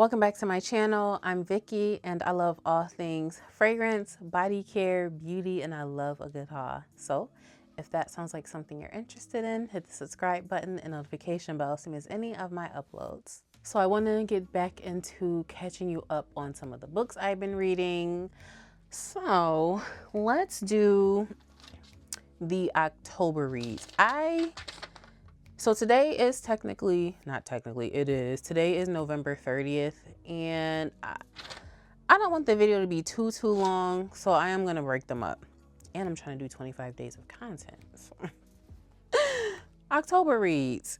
Welcome back to my channel. I'm Vicky and I love all things fragrance, body care, beauty, and I love a good haul. So if that sounds like something you're interested in, hit the subscribe button and notification bell to miss any of my uploads. So I want to get back into catching you up on some of the books I've been reading. So let's do the October reads. So today is today is November 30th, and I don't want the video to be too long, so I am going to break them up. And I'm trying to do 25 days of content. So. October reads.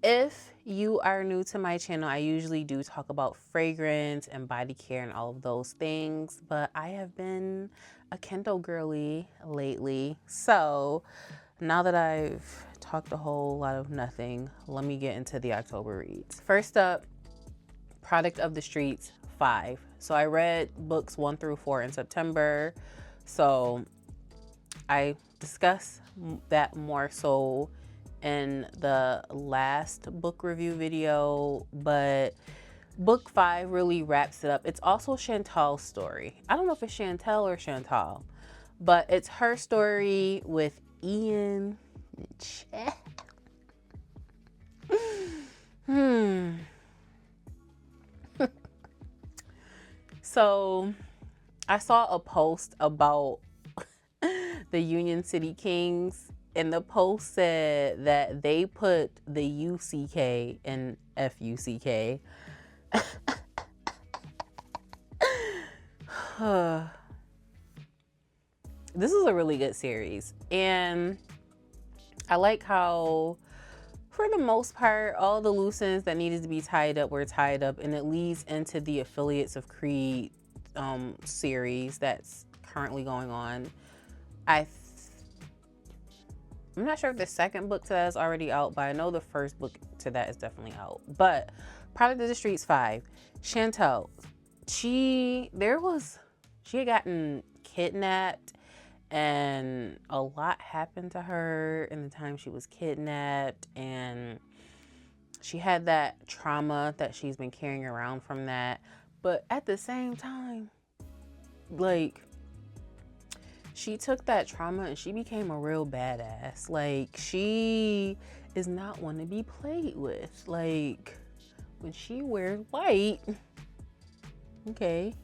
If you are new to my channel, I usually do talk about fragrance and body care and all of those things, but I have been a Kindle girly lately. So now that I've talked a whole lot of nothing, let me get into the October reads. First up, Product of the Streets 5. So I read books 1 through 4 in September. So I discussed that more so in the last book review video, but book 5 really wraps it up. It's also Chantal's story. I don't know if it's Chantal or Chantal, but it's her story with Ian. So I saw a post about the Union City Kings, and the post said that they put the UCK in FUCK. This is a really good series, and I like how, for the most part, all the loose ends that needed to be tied up were tied up, and it leads into the Affiliates of Creed series that's currently going on. I'm not sure if the second book to that is already out, but I know the first book to that is definitely out. But Product of the Streets 5, Chantal, she had gotten kidnapped, and a lot happened to her in the time she was kidnapped, and she had that trauma that she's been carrying around from that. But at the same time, like, she took that trauma and she became a real badass. Like, she is not one to be played with. Like, when she wears white, okay,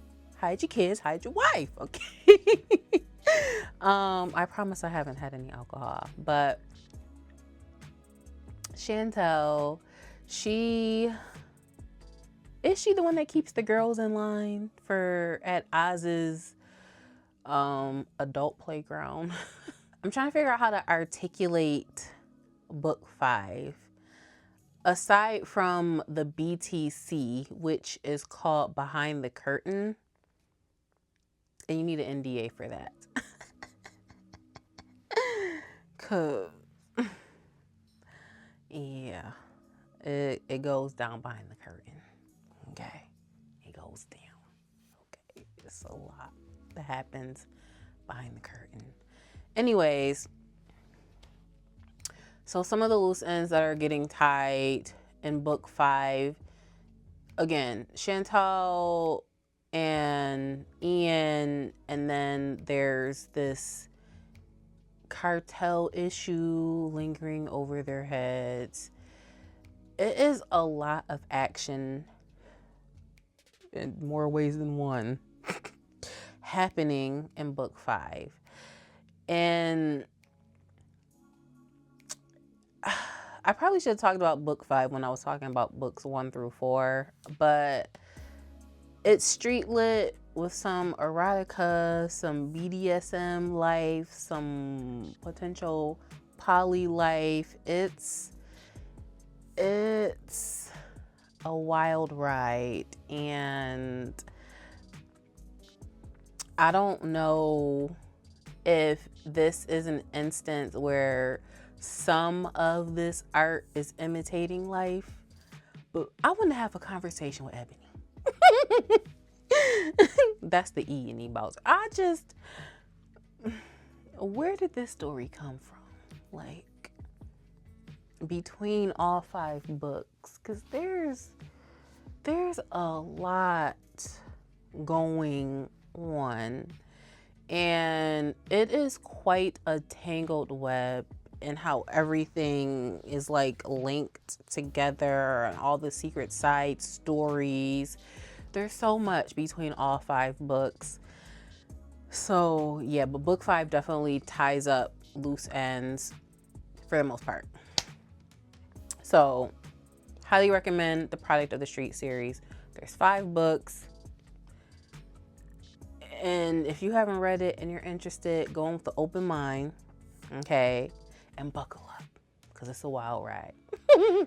hide your kids, hide your wife, okay? I promise I haven't had any alcohol, but Chantal, is she the one that keeps the girls in line at Oz's adult playground? I'm trying to figure out how to articulate book 5. Aside from the BTC, which is called Behind the Curtain, and you need an NDA for that. Cause yeah, it goes down behind the curtain. Okay, it goes down. Okay, it's a lot that happens behind the curtain. Anyways, so some of the loose ends that are getting tied in book 5, again, Chantal and Ian, and then there's this cartel issue lingering over their heads. It is a lot of action in more ways than one happening in book 5. And I probably should have talked about book 5 when I was talking about books 1 through 4, but it's street lit with some erotica, some BDSM life, some potential poly life. It's a wild ride, and I don't know if this is an instance where some of this art is imitating life, but I want to have a conversation with Ebony. That's the E in E-Bowser. Where did this story come from? Like, between all 5 books, because there's a lot going on, and it is quite a tangled web, and how everything is like linked together and all the secret side stories. There's so much between all 5 books. So yeah, but book 5 definitely ties up loose ends for the most part. So highly recommend the Product of the Street series. There's 5 books. And if you haven't read it and you're interested, go in with an open mind, okay? And buckle up, because it's a wild ride.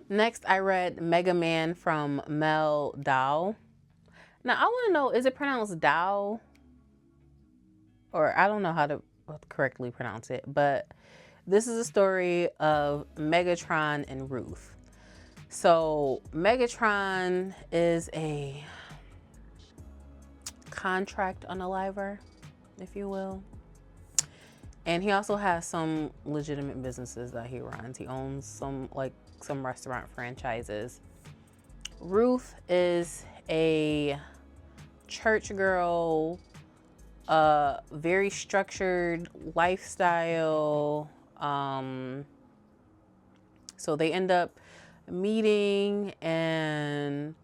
Next, I read Mega Man from Mel Dow. Now, I want to know, is it pronounced Dow? Or I don't know how to correctly pronounce it. But this is a story of Megatron and Ruth. So Megatron is a contract unaliver, if you will. And he also has some legitimate businesses that he runs. He owns some restaurant franchises. Ruth is a church girl, very structured lifestyle. So they end up meeting, and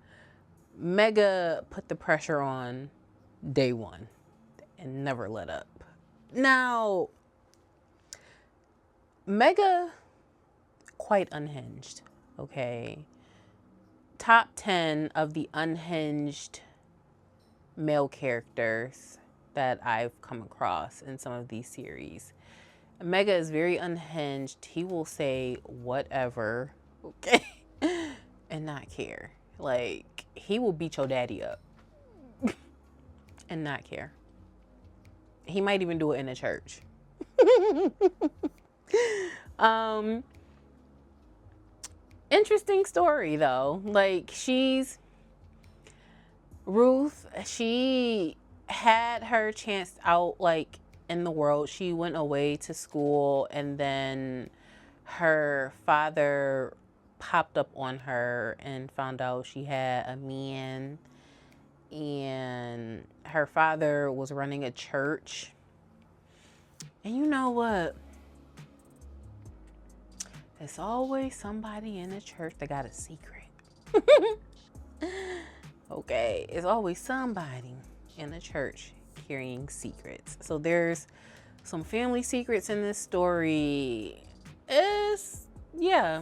Mega put the pressure on day one and never let up. Now, Mega, quite unhinged, okay? Top 10 of the unhinged male characters that I've come across in some of these series. Mega is very unhinged. He will say whatever, okay? And not care. Like, he will beat your daddy up and not care. He might even do it in a church. Interesting story though. Like, Ruth, she had her chance out like in the world. She went away to school, and then her father popped up on her and found out she had a man, and her father was running a church. And you know what? There's always somebody in the church that got a secret. Okay, it's always somebody in the church carrying secrets. So there's some family secrets in this story. It's, yeah,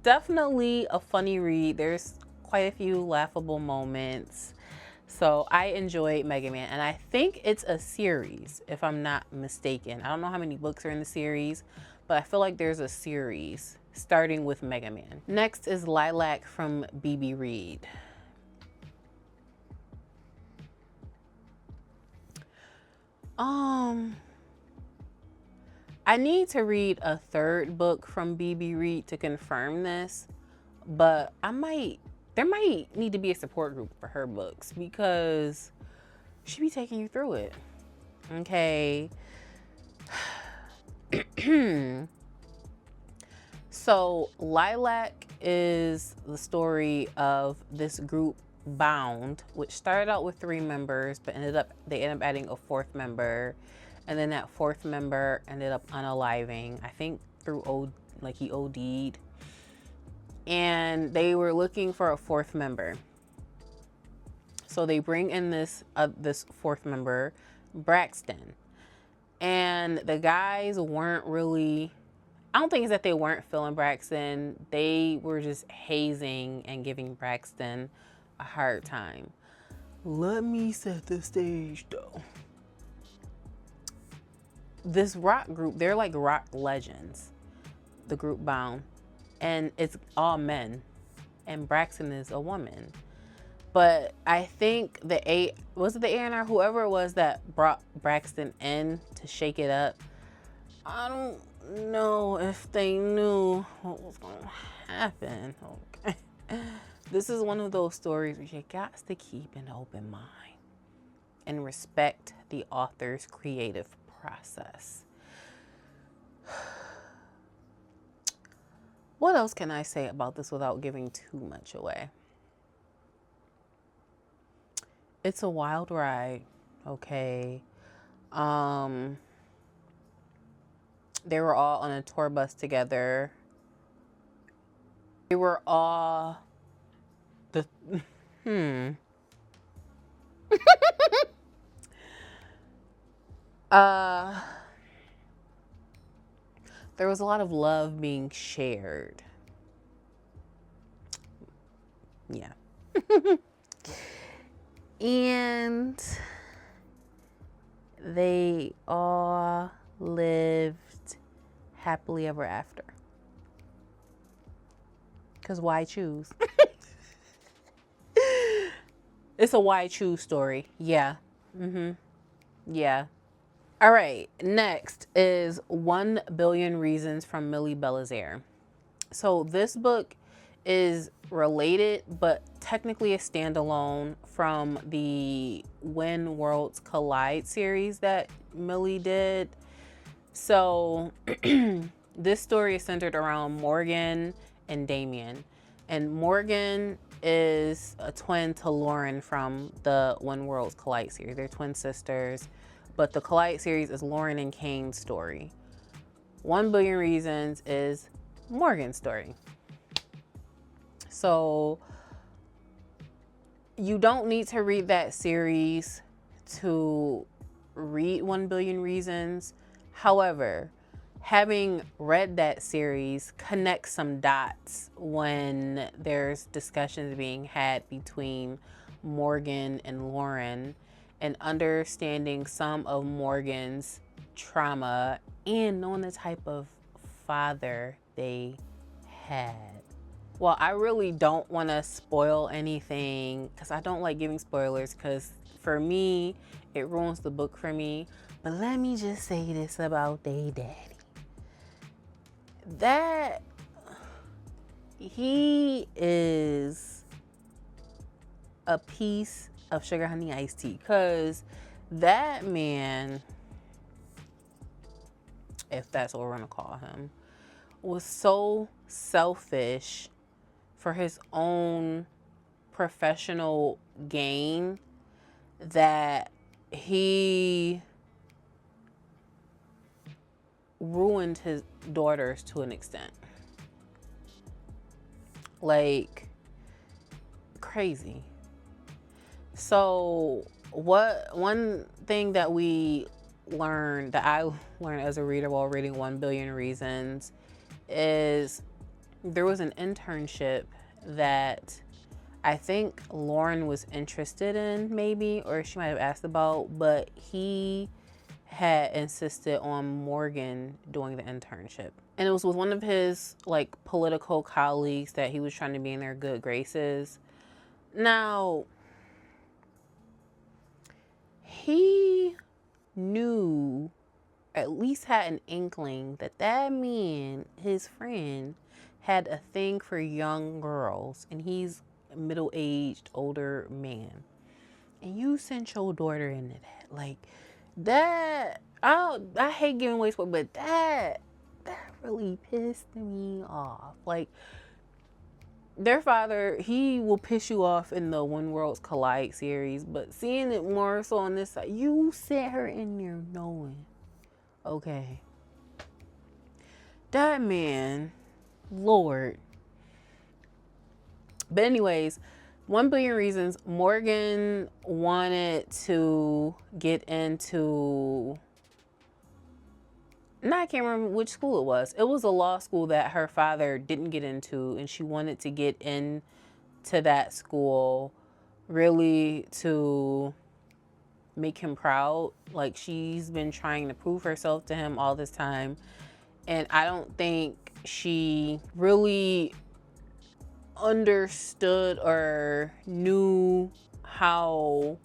definitely a funny read. There's quite a few laughable moments. So I enjoyed Mega Man, and I think it's a series, if I'm not mistaken. I don't know how many books are in the series, but I feel like there's a series starting with Mega Man. Next is Lilac from BB Reed. I need to read a 3rd book from BB Reed to confirm this, but there might need to be a support group for her books, because she be taking you through it. Okay. So Lilac is the story of this group, Bound, which started out with 3 members, but they ended up adding a 4th member, and then that 4th member ended up unaliving, I think through he OD'd, and they were looking for a 4th member. So they bring in this 4th member, Braxton, and the guys weren't really, I don't think it's that they weren't feeling Braxton. They were just hazing and giving Braxton a hard time. Let me set the stage though. This rock group, they're like rock legends, the group Bound, and it's all men, and Braxton is a woman. But I think was it the A&R, whoever it was that brought Braxton in to shake it up, I don't know if they knew what was going to happen. Okay. This is one of those stories where you got to keep an open mind and respect the author's creative process. What else can I say about this without giving too much away? It's a wild ride, okay? They were all on a tour bus together. They were all the there was a lot of love being shared. Yeah. And they all lived happily ever after. Because why choose? It's a why choose story. Yeah. Yeah. All right. Next is 1 Billion Reasons from Millie Belizaire. So this book is related, but technically a standalone from the When Worlds Collide series that Millie did. So this story is centered around Morgan and Damien. And Morgan is a twin to Lauren from the When Worlds Collide series. They're twin sisters, but the Collide series is Lauren and Kane's story. 1 Billion Reasons is Morgan's story. So you don't need to read that series to read 1 Billion Reasons. However, having read that series connects some dots when there's discussions being had between Morgan and Lauren, and understanding some of Morgan's trauma and knowing the type of father they had. Well, I really don't want to spoil anything because I don't like giving spoilers, because for me, it ruins the book for me. But let me just say this about they daddy. That he is a piece of sugar honey iced tea, because that man, if that's what we're gonna call him, was so selfish for his own professional gain that he ruined his daughters to an extent. Like, crazy. So one thing that we learned, that I learned as a reader while reading 1 Billion Reasons, is there was an internship that I think Lauren was interested in, maybe, or she might have asked about, but he had insisted on Morgan doing the internship. And it was with one of his like political colleagues that he was trying to be in their good graces. Now, he knew, at least had an inkling, that that man, his friend, had a thing for young girls, and he's a middle-aged older man, and you sent your daughter into that. Like, that, I hate giving away spoilers, but that really pissed me off. Like, their father, he will piss you off in the When Worlds Collide series, but seeing it more so on this side, you sent her in there knowing. Okay. That man, Lord. But anyways, 1 Billion Reasons, Morgan wanted to get into, I can't remember which school it was. It was a law school that her father didn't get into, and she wanted to get into that school really to make him proud. Like, she's been trying to prove herself to him all this time, and I don't think she really understood or knew how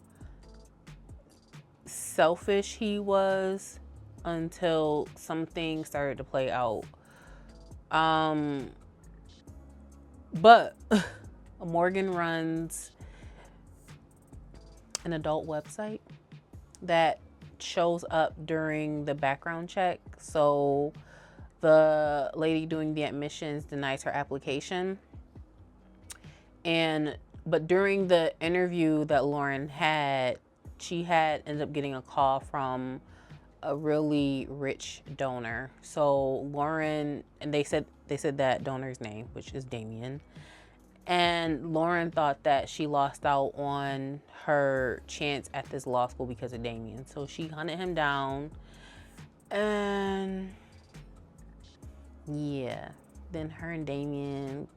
selfish he was until some things started to play out. But Morgan runs an adult website that shows up during the background check. So the lady doing the admissions denies her application. But during the interview that Lauren had, she had ended up getting a call from a really rich donor. So Lauren, and they said that donor's name, which is Damien. And Lauren thought that she lost out on her chance at this law school because of Damien. So she hunted him down. And yeah, then her and Damien,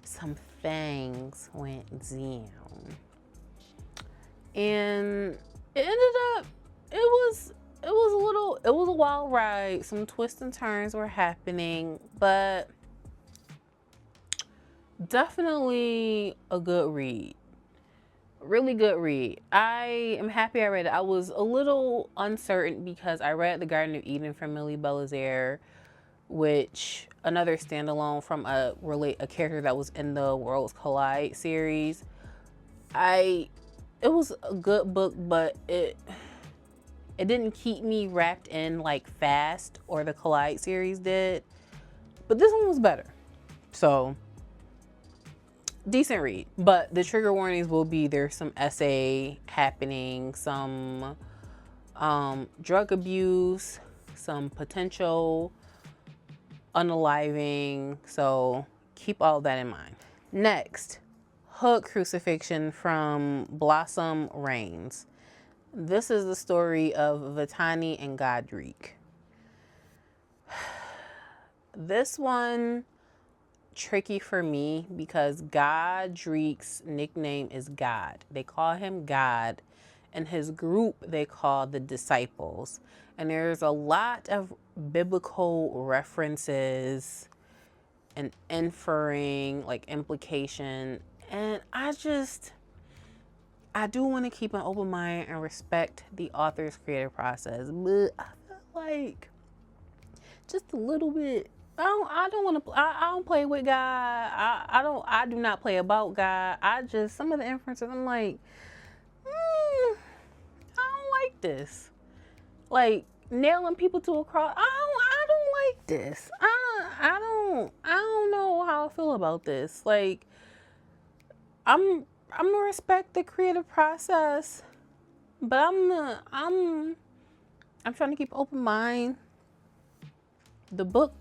some things went down. And it ended up, it was a wild ride. Some twists and turns were happening, but definitely a good read. Really good read. I am happy I read it. I was a little uncertain because I read The Garden of Eden from Millie Belizaire, which another standalone from a character that was in the Worlds Collide series. It was a good book, but it didn't keep me wrapped in like Fast or the Collide series did. But this one was better. So, decent read. But the trigger warnings will be there's some essay happening, some drug abuse, some potential unaliving. So, keep all that in mind. Next, Hook Crucifixion from Blossom Reigns. This is the story of Vitani and Godric. This one, tricky for me because Godric's nickname is God. They call him God, and his group they call the Disciples. And there's a lot of biblical references and inferring, like implication. And I do want to keep an open mind and respect the author's creative process, but I feel like just a little bit. I don't play with God. I do not play about God. Some of the inferences I'm like, I don't like this. Like nailing people to a cross. I don't like this. I don't know how I feel about this. Like I'm gonna respect the creative process, but I'm trying to keep open mind. The book,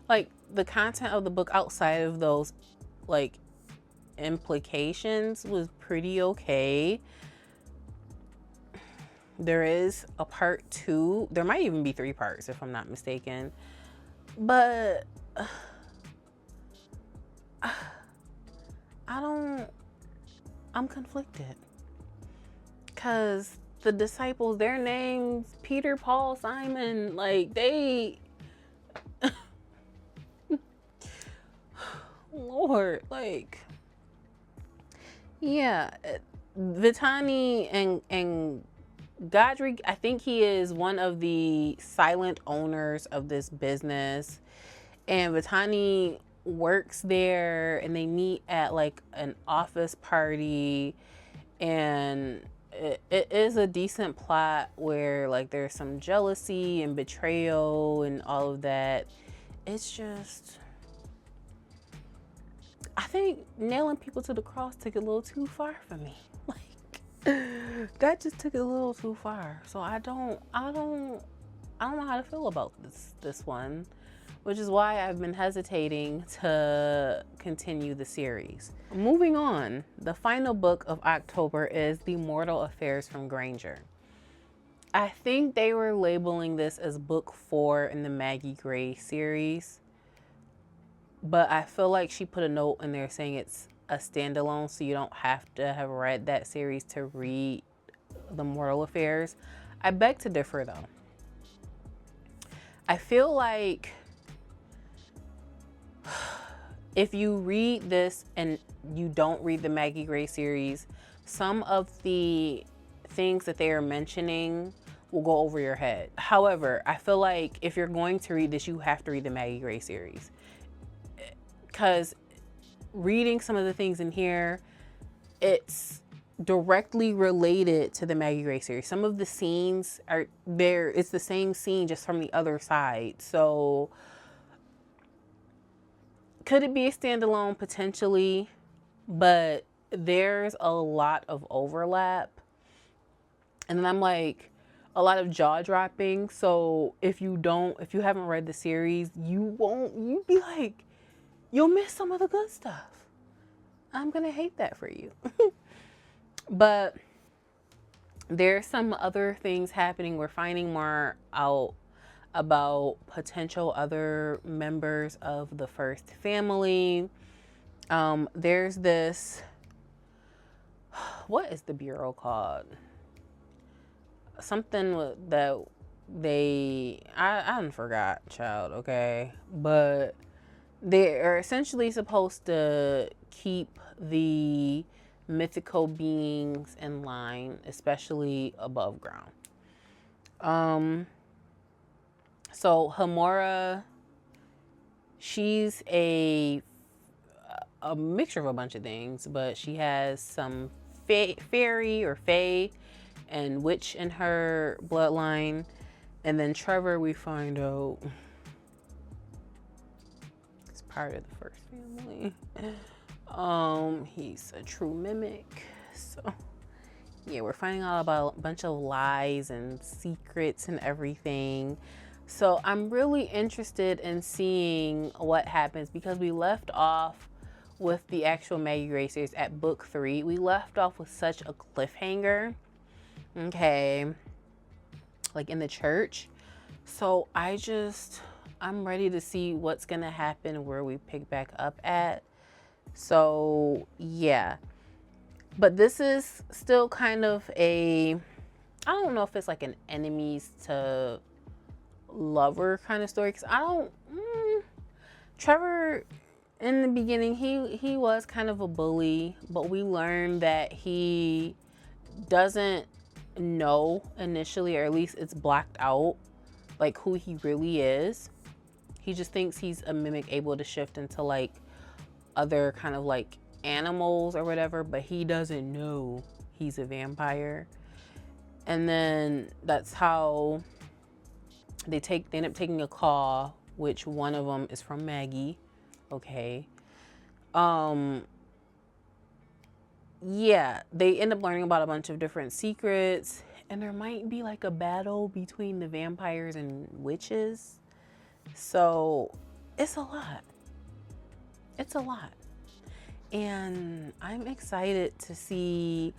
like the content of the book outside of those like implications was pretty okay. There is a part 2. There might even be 3 parts if I'm not mistaken. But I'm conflicted. Cause the disciples, their names, Peter, Paul, Simon, like they Lord, like yeah. Vitani and Godric, I think he is one of the silent owners of this business. And Vitani works there and they meet at like an office party, and it is a decent plot where like there's some jealousy and betrayal and all of that. It's just, I think nailing people to the cross took it a little too far for me. Like that just took it a little too far. So I don't know how to feel about this one, which is why I've been hesitating to continue the series. Moving on, the final book of October is The Mortal Affairs from Granger. I think they were labeling this as book 4 in the Maggie Gray series, but I feel like she put a note in there saying it's a standalone, so you don't have to have read that series to read The Mortal Affairs. I beg to differ though. I feel like if you read this and you don't read the Maggie Gray series, some of the things that they are mentioning will go over your head. However, I feel like if you're going to read this, you have to read the Maggie Gray series. Because reading some of the things in here, it's directly related to the Maggie Gray series. Some of the scenes are there. It's the same scene, just from the other side. So could it be a standalone? Potentially, but there's a lot of overlap. And then I'm like, a lot of jaw dropping. So if you haven't read the series, you'd be like, you'll miss some of the good stuff. I'm going to hate that for you. But there's some other things happening. We're finding more out about potential other members of the first family. There's this, what is the bureau called? Something that I forgot, child, okay? But they are essentially supposed to keep the mythical beings in line, especially above ground. So Hamora, she's a mixture of a bunch of things, but she has some fairy or fae and witch in her bloodline. And then Trevor, we find out, is part of the first family. He's a true mimic. So yeah, we're finding out about a bunch of lies and secrets and everything. So I'm really interested in seeing what happens, because we left off with the actual Maggie Gray series at book 3. We left off with such a cliffhanger. Okay. Like in the church. So I'm ready to see what's going to happen, where we pick back up at. So yeah. But this is still kind of I don't know if it's like an enemies to lover kind of story. Cause Trevor, in the beginning, he was kind of a bully, but we learned that he doesn't know initially, or at least it's blocked out, like who he really is. He just thinks he's a mimic able to shift into like other kind of like animals or whatever, but he doesn't know he's a vampire. And then that's how they end up taking a call, which one of them is from Maggie. Okay. Yeah, they end up learning about a bunch of different secrets, and there might be like a battle between the vampires and witches. So it's a lot. It's a lot. And I'm excited to see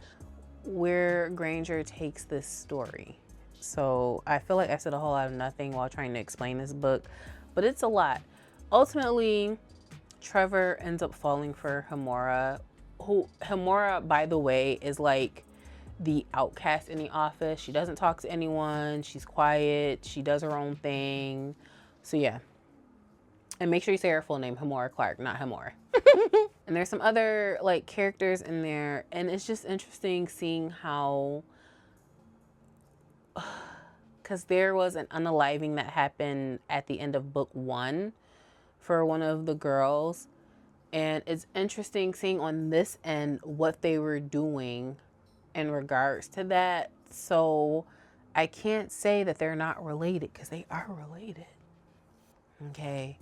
where Granger takes this story. So I feel like I said a whole lot of nothing while trying to explain this book, but it's a lot. Ultimately, Trevor ends up falling for Hamora. Hamora, by the way, is like the outcast in the office. She doesn't talk to anyone. She's quiet. She does her own thing. So yeah. And make sure you say her full name, Hamora Clark, not Hamora. And there's some other like characters in there, and it's just interesting seeing how, because there was an unaliving that happened at the end of book 1 for one of the girls, and it's interesting seeing on this end what they were doing in regards to that. So I can't say that they're not related, because they are related. Okay.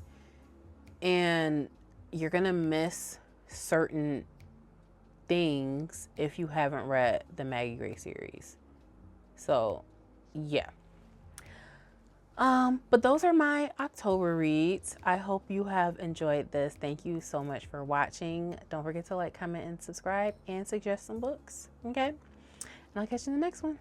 And you're gonna miss certain things if you haven't read the Maggie Gray series. So yeah. But those are my October reads. I hope you have enjoyed this. Thank you so much for watching. Don't forget to like, comment, and subscribe, and suggest some books. Okay? And I'll catch you in the next one.